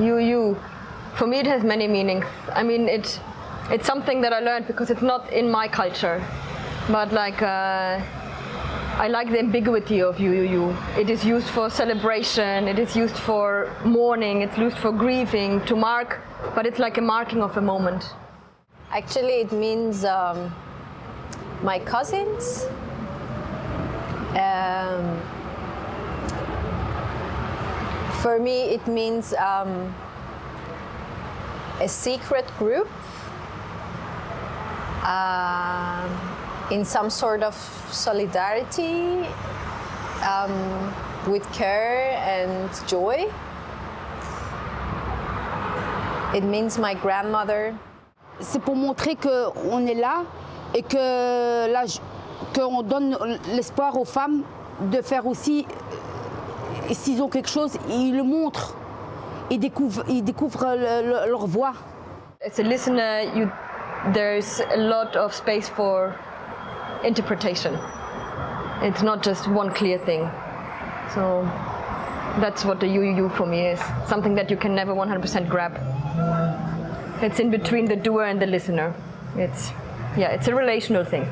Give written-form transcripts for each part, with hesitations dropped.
you. For me, it has many meanings. I mean, it's something that I learned because it's not in my culture. But like, I like the ambiguity of you. It is used for celebration, it is used for mourning, it's used for grieving, to mark, but it's like a marking of a moment. Actually, it means my cousins. For me, it means a secret group in some sort of solidarity, with care and joy. It means my grandmother. C'est pour montrer qu'on est là et qu'on donne l'espoir aux femmes de faire aussi, s'ils ont quelque chose, ils le montrent, ils découvrent leur voix. As a listener, there's a lot of space for interpretation. It's not just one clear thing. So that's what the you for me is. Something that you can never 100% grab. It's in between the doer and the listener. It's a relational thing.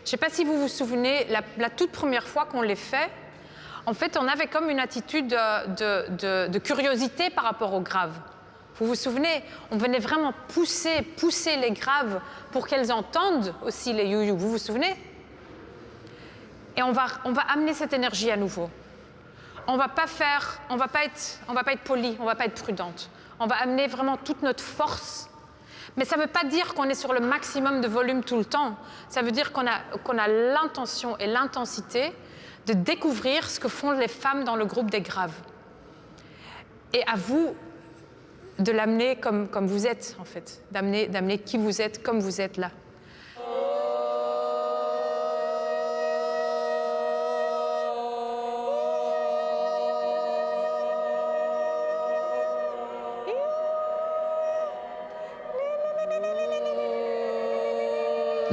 Je ne sais pas si vous vous souvenez, la toute première fois qu'on les fait, en fait, on avait comme une attitude de curiosité par rapport aux graves. Vous vous souvenez, on venait vraiment pousser les graves pour qu'elles entendent aussi les you-you. Vous vous souvenez? Et on va amener cette énergie à nouveau. On va pas être poli, on va pas être prudente. On va amener vraiment toute notre force. Mais ça ne veut pas dire qu'on est sur le maximum de volume tout le temps. Ça veut dire qu'on a l'intention et l'intensité de découvrir ce que font les femmes dans le groupe des graves. Et à vous de l'amener comme vous êtes, en fait. D'amener qui vous êtes comme vous êtes là.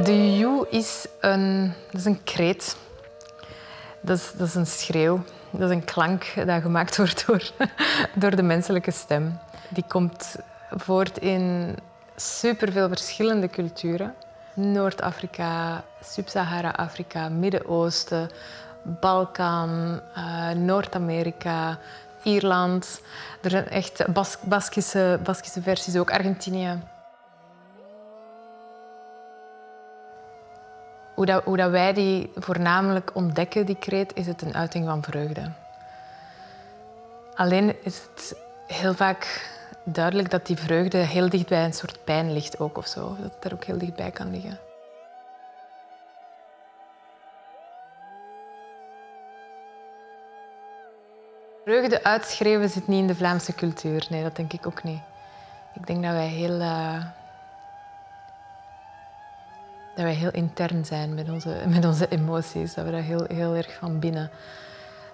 De you is een kreet. Dat is een schreeuw. Dat is een klank dat gemaakt wordt door de menselijke stem. Die komt voort in superveel verschillende culturen. Noord-Afrika, Sub-Sahara-Afrika, Midden-Oosten, Balkan, Noord-Amerika, Ierland. Er zijn echt Baskische versies, ook Argentinië. Hoe dat wij die voornamelijk ontdekken, die kreet, is het een uiting van vreugde. Alleen is het heel vaak duidelijk dat die vreugde heel dicht bij een soort pijn ligt ook of zo. Dat het daar ook heel dichtbij kan liggen. Vreugde uitschreeuwen zit niet in de Vlaamse cultuur. Nee, dat denk ik ook niet. Ik denk dat wij heel intern zijn met onze emoties. Dat we dat heel erg van binnen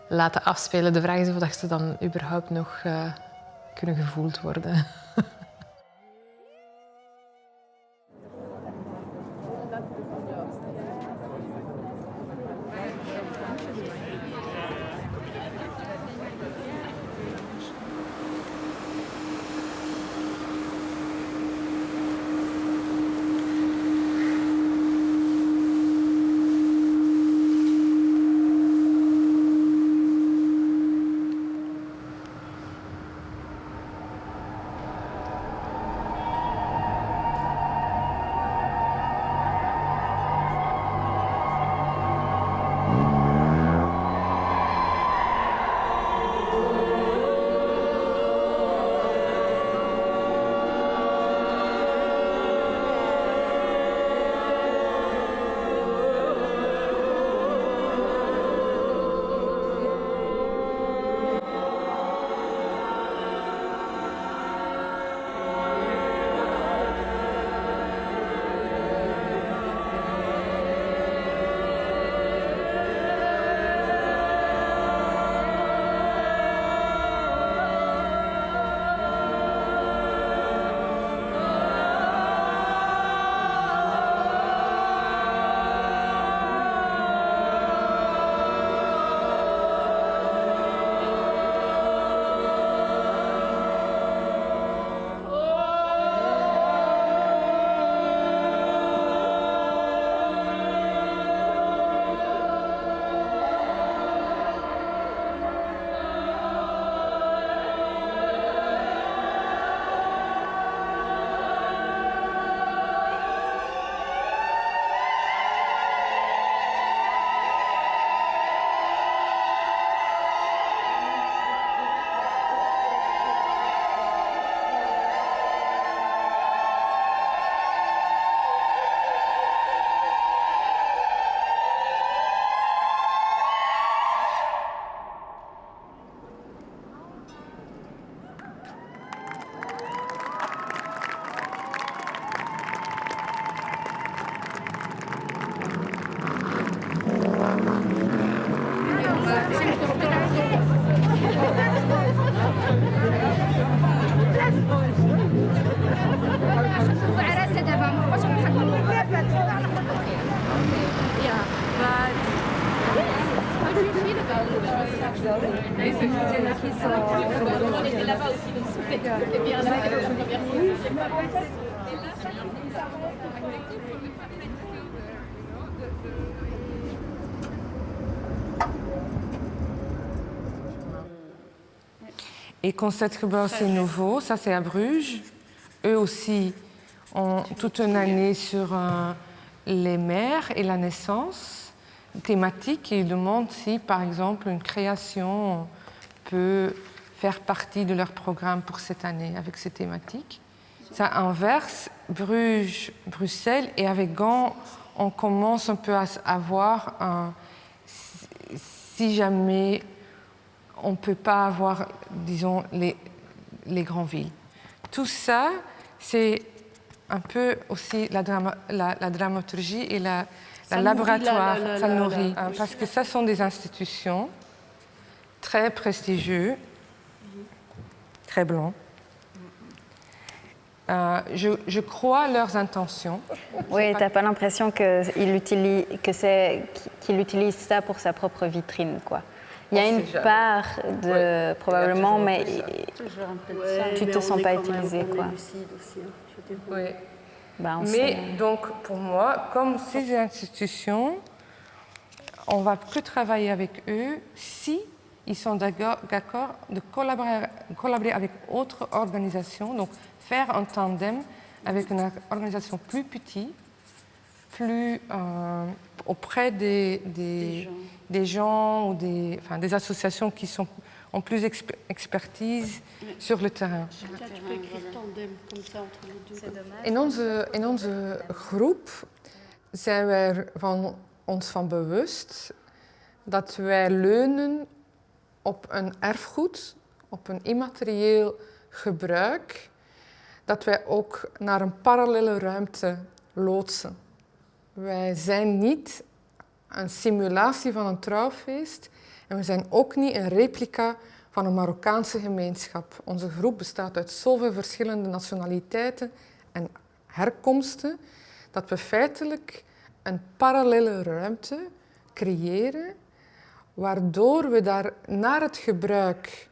laten afspelen. De vraag is of dat ze dan überhaupt nog kunnen gevoeld worden. Et Concertgebouw, c'est nouveau, ça c'est à Bruges. Eux aussi ont toute une année sur les mères et la naissance thématique et ils demandent si, par exemple, une création peut faire partie de leur programme pour cette année avec ces thématiques. Ça inverse Bruges, Bruxelles et avec Gand, on commence un peu à voir si jamais on ne peut pas avoir, disons, les grandes villes. Tout ça, c'est un peu aussi la dramaturgie et la laboratoire, ça nourrit. Parce que ça sont des institutions très prestigieuses, très blancs. Je crois leurs intentions. Oui, tu n'as pas l'impression qu'il utilise ça pour sa propre vitrine, quoi. Il y a une part de probablement, mais tu ne te sens pas utilisé, quoi. Oui. Mais donc, pour moi, comme ces institutions, on ne va que travailler avec eux si ils sont d'accord de collaborer avec d'autres organisations, donc faire un tandem avec une organisation plus petite, plus auprès des gens ou des associations qui ont plus d'expertise sur le terrain. Tu peux écrire tandem comme ça entre les deux. In onze groep zijn wij ons van bewust dat wij leunen op een erfgoed, op een immaterieel gebruik, dat wij ook naar een parallele ruimte loodsen. Wij zijn niet een simulatie van een trouwfeest en we zijn ook niet een replica van een Marokkaanse gemeenschap. Onze groep bestaat uit zoveel verschillende nationaliteiten en herkomsten dat we feitelijk een parallele ruimte creëren waardoor we daar naar het gebruik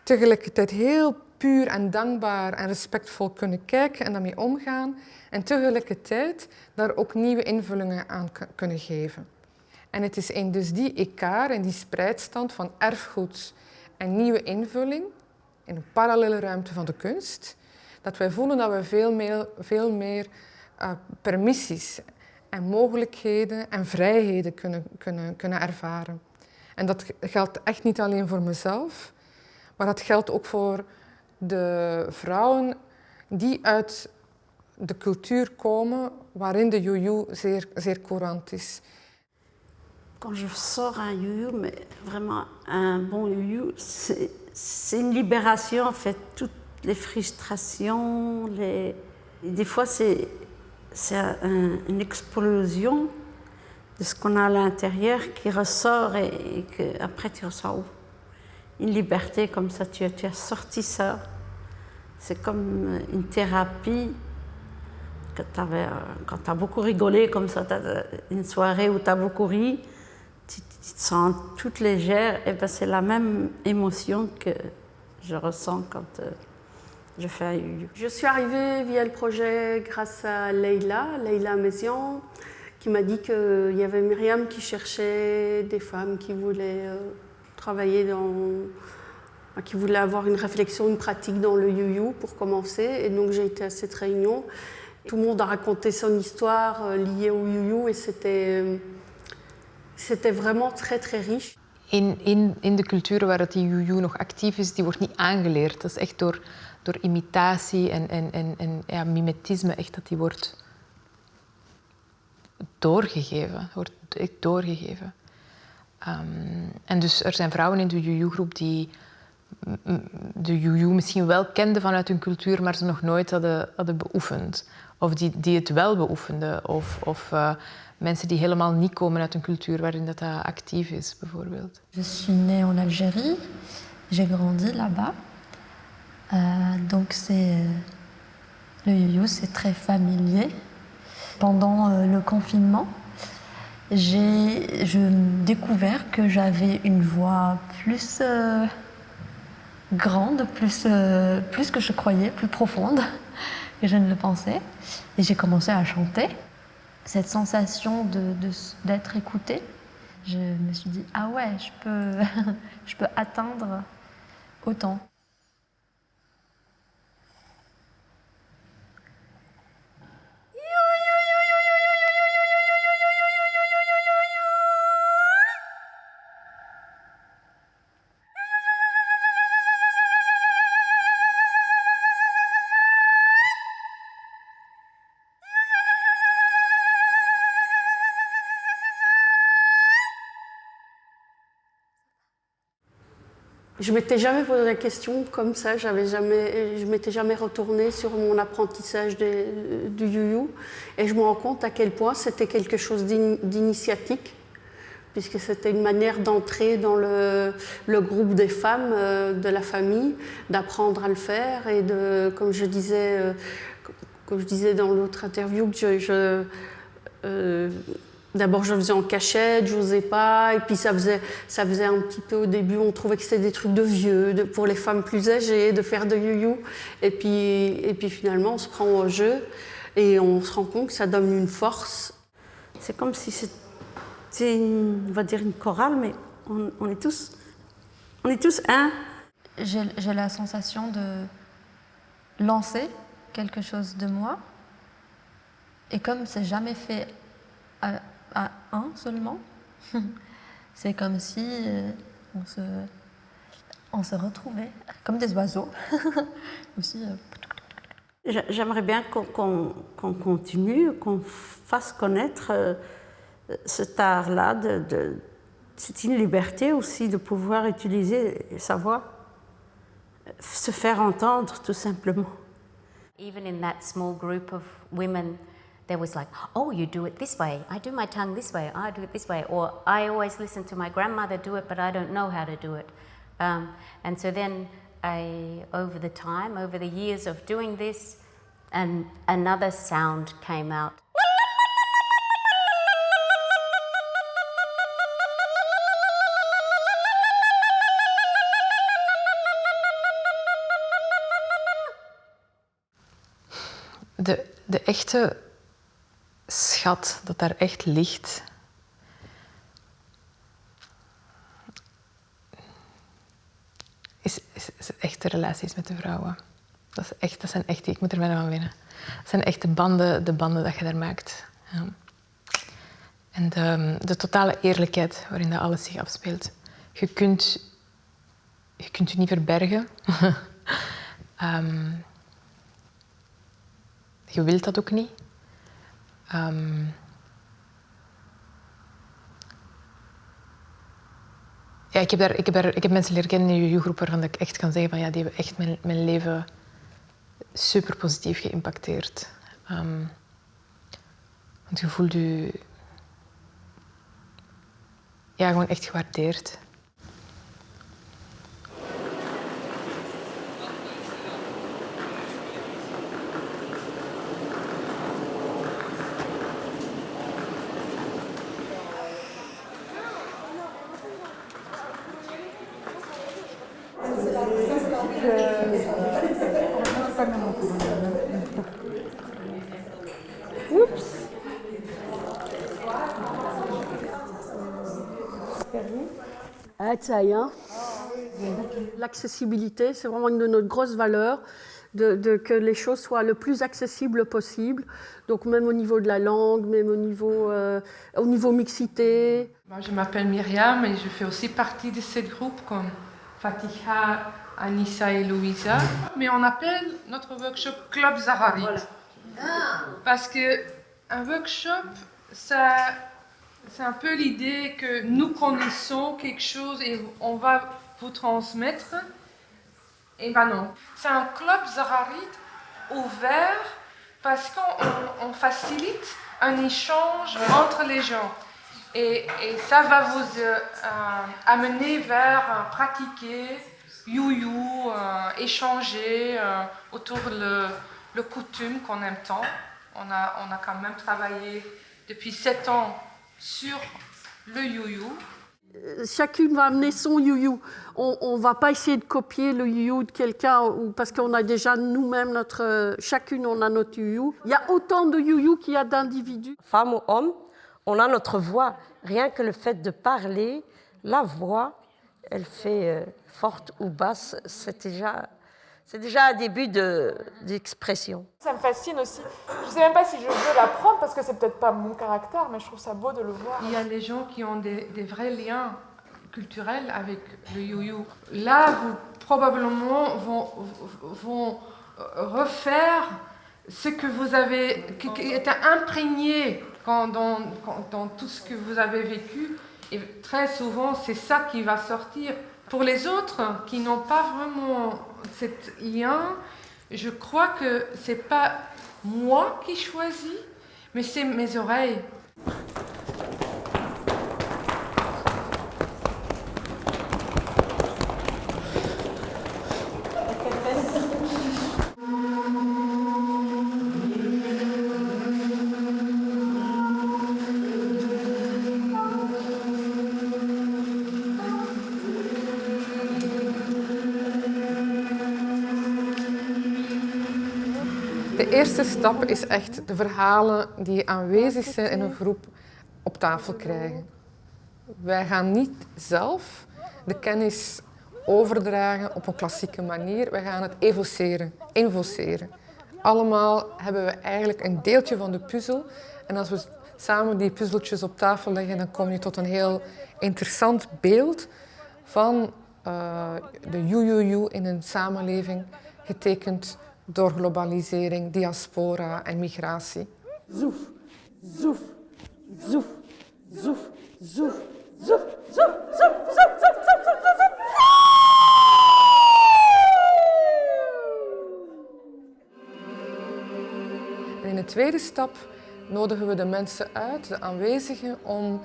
tegelijkertijd heel puur en dankbaar en respectvol kunnen kijken en daarmee omgaan en tegelijkertijd daar ook nieuwe invullingen aan kunnen geven. En het is dus die écart en die spreidstand van erfgoed en nieuwe invulling in een parallele ruimte van de kunst, dat wij voelen dat we veel meer permissies en mogelijkheden en vrijheden kunnen ervaren. En dat geldt echt niet alleen voor mezelf, maar dat geldt ook voor de vrouwen die uit de cultuur komen waarin de joujou zeer courant is. Quand je sors un you-you, mais vraiment un bon you-you, c'est une libération en fait, toutes les frustrations, des fois c'est une explosion de ce qu'on a à l'intérieur qui ressort et qu'après tu ressens une liberté comme ça, tu as sorti ça. C'est comme une thérapie. Quand tu as beaucoup rigolé comme ça, une soirée où tu as beaucoup ri, tu te sens toute légère, et ben c'est la même émotion que je ressens quand je fais un you-you. Je suis arrivée via le projet grâce à Leïla Mézian, qui m'a dit qu'il y avait Myriam qui cherchait des femmes qui voulaient travailler qui voulaient avoir une réflexion, une pratique dans le you-you pour commencer. Et donc j'ai été à cette réunion. Tout le monde a raconté son histoire liée au you-you et c'était vraiment très très riche. In de culturen waar die you-you nog actief is, die wordt niet aangeleerd. Dat is echt door imitatie en ja, mimetisme echt dat die wordt doorgegeven. Wordt echt doorgegeven. En dus er zijn vrouwen in de you-you-groep die de you-you misschien wel kenden vanuit hun cultuur, maar ze nog nooit hadden beoefend. Of die het wel beoefenden. Of mensen die helemaal niet komen uit een cultuur waarin dat actief is, bijvoorbeeld. Je suis née en Algérie. J'ai grandi là-bas. Donc le you-you, c'est très familier. pendant le confinement, j'ai découvert que j'avais une voix plus grande, plus que je croyais, plus profonde que je ne le pensais. Et j'ai commencé à chanter. Cette sensation d'être écoutée, je me suis dit, ah ouais, je peux atteindre autant. Je m'étais jamais posé la question comme ça, je m'étais jamais retournée sur mon apprentissage du you-you et je me rends compte à quel point c'était quelque chose d'initiatique, puisque c'était une manière d'entrer dans le groupe des femmes de la famille, d'apprendre à le faire et comme je disais dans l'autre interview, que d'abord, je le faisais en cachette, je n'osais pas, et puis ça faisait un petit peu au début, on trouvait que c'était des trucs de vieux, pour les femmes plus âgées, de faire de you-you, et puis finalement, on se prend au jeu, et on se rend compte que ça donne une force. C'est comme si c'est on va dire une chorale, mais on est tous un. J'ai la sensation de lancer quelque chose de moi, et comme c'est jamais fait à un seulement, c'est comme si on se retrouvait comme des oiseaux. Aussi, J'aimerais bien qu'on continue, qu'on fasse connaître cet art-là. C'est une liberté aussi de pouvoir utiliser sa voix, se faire entendre tout simplement. Even in that small group of women, there was like, oh, you do it this way. I do my tongue this way. I do it this way. Or I always listen to my grandmother do it, but I don't know how to do it. And so then over the years of doing this, and another sound came out. De echte schat dat daar echt ligt, is echte relaties met de vrouwen. Dat zijn echt, ik moet er bijna van winnen. Dat zijn echt de banden dat je daar maakt. Ja. En de totale eerlijkheid waarin dat alles zich afspeelt. Je kunt je niet verbergen. Je wilt dat ook niet. Ja, ik heb mensen leren kennen in de UU-groep waarvan ik echt kan zeggen van ja, die hebben echt mijn leven super positief geïmpacteerd. Want je voelt je ja, gewoon echt gewaardeerd. Oups. L'accessibilité, c'est vraiment une de nos grosses valeurs, que les choses soient le plus accessibles possible. Donc même au niveau de la langue, même au niveau mixité. Moi, je m'appelle Myriam et je fais aussi partie de ce groupe comme Fatiha, Anissa et Louisa. Mais on appelle notre workshop Club Zaharit. Voilà. Parce qu'un workshop, c'est un peu l'idée que nous connaissons quelque chose et on va vous transmettre. Et ben non. C'est un club Zaharit ouvert parce qu'on facilite un échange entre les gens. Et ça va vous amener vers pratiquer you-you, échanger autour le coutume qu'on aime tant. On a quand même travaillé depuis 7 ans sur le you-you. Chacune va amener son you-you. On ne va pas essayer de copier le you-you de quelqu'un parce qu'on a déjà nous-mêmes chacune on a notre you-you. Il y a autant de you-you qu'il y a d'individus. Femme ou homme, on a notre voix. Rien que le fait de parler, la voix, elle fait forte ou basse, c'est déjà un début d'expression. Ça me fascine aussi. Je ne sais même pas si je veux l'apprendre parce que c'est peut-être pas mon caractère, mais je trouve ça beau de le voir. Il y a des gens qui ont des vrais liens culturels avec le you-you. Là, vous probablement vont refaire ce que vous avez, qui était imprégné dans tout ce que vous avez vécu. Et très souvent, c'est ça qui va sortir. Pour les autres qui n'ont pas vraiment ce lien, je crois que ce n'est pas moi qui choisis, mais c'est mes oreilles. De eerste stap is echt de verhalen die aanwezig zijn in een groep op tafel krijgen. Wij gaan niet zelf de kennis overdragen op een klassieke manier. Wij gaan het evoceren. Allemaal hebben we eigenlijk een deeltje van de puzzel. En als we samen die puzzeltjes op tafel leggen, dan kom je tot een heel interessant beeld van de you in een samenleving, getekend door globalisering, diaspora en migratie. Zoef, zoef, zoef, zoef, zoef, zoef, zoef, zoef, zoef, zoef. En in de tweede stap nodigen we de mensen uit, de aanwezigen, om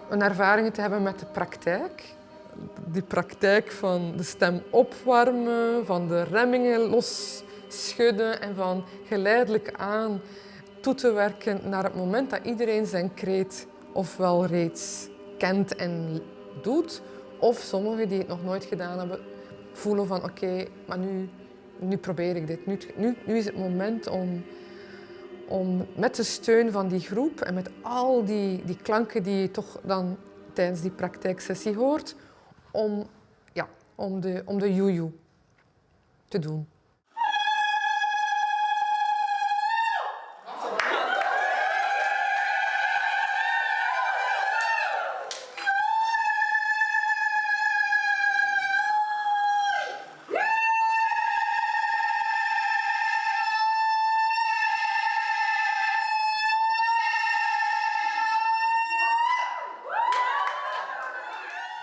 een ervaring te hebben met de praktijk. Die praktijk van de stem opwarmen, van de remmingen losschudden en van geleidelijk aan toe te werken naar het moment dat iedereen zijn kreet ofwel reeds kent en doet, of sommigen die het nog nooit gedaan hebben, voelen van oké, maar nu probeer ik dit. Nu is het moment om met de steun van die groep en met al die klanken die je toch dan tijdens die praktijksessie hoort, om de you te doen.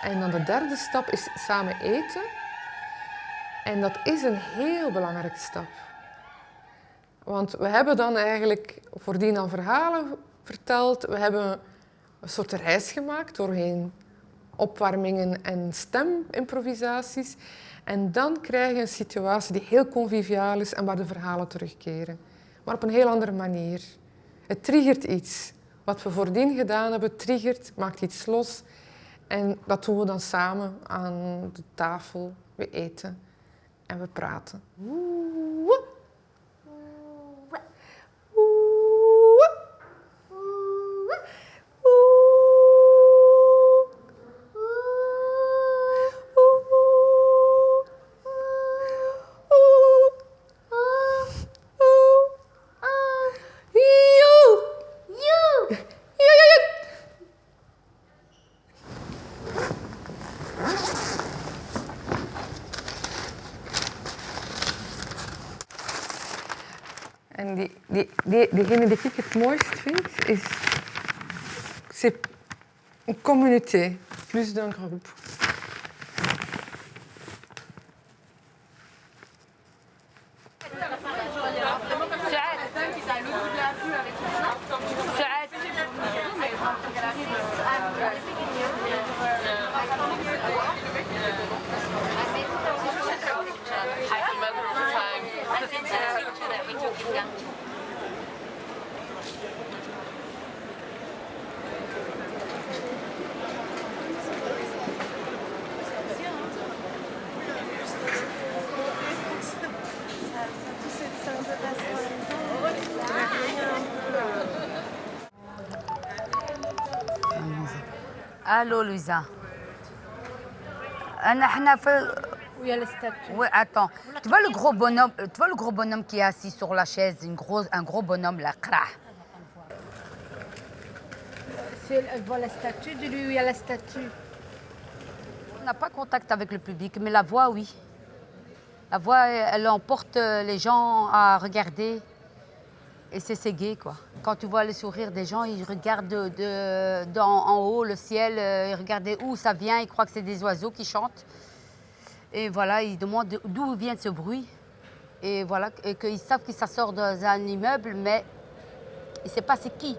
En dan de derde stap is samen eten. En dat is een heel belangrijke stap. Want we hebben dan eigenlijk voordien al verhalen verteld. We hebben een soort reis gemaakt doorheen opwarmingen en stemimprovisaties. En dan krijg je een situatie die heel conviviaal is en waar de verhalen terugkeren. Maar op een heel andere manier. Het triggert iets. Wat we voordien gedaan hebben, triggert, maakt iets los. En dat doen we dan samen aan de tafel. We eten en we praten. En degene die ik het mooist vind, is c'est une communauté, plus d'un groupe. Allô, Louisa. Où il y a les statues. Oui, attends. Tu vois le gros bonhomme qui est assis sur la chaise, un gros bonhomme là. Elle voit la statue de lui où il y a la statue. On n'a pas contact avec le public, mais la voix, oui. La voix, elle emporte les gens à regarder. Et c'est gai, quoi. Quand tu vois le sourire des gens, ils regardent en haut le ciel, ils regardent où ça vient, ils croient que c'est des oiseaux qui chantent. Et voilà, ils demandent d'où vient ce bruit. Et voilà, et qu'ils savent que ça sort dans un immeuble, mais ils ne savent pas c'est qui.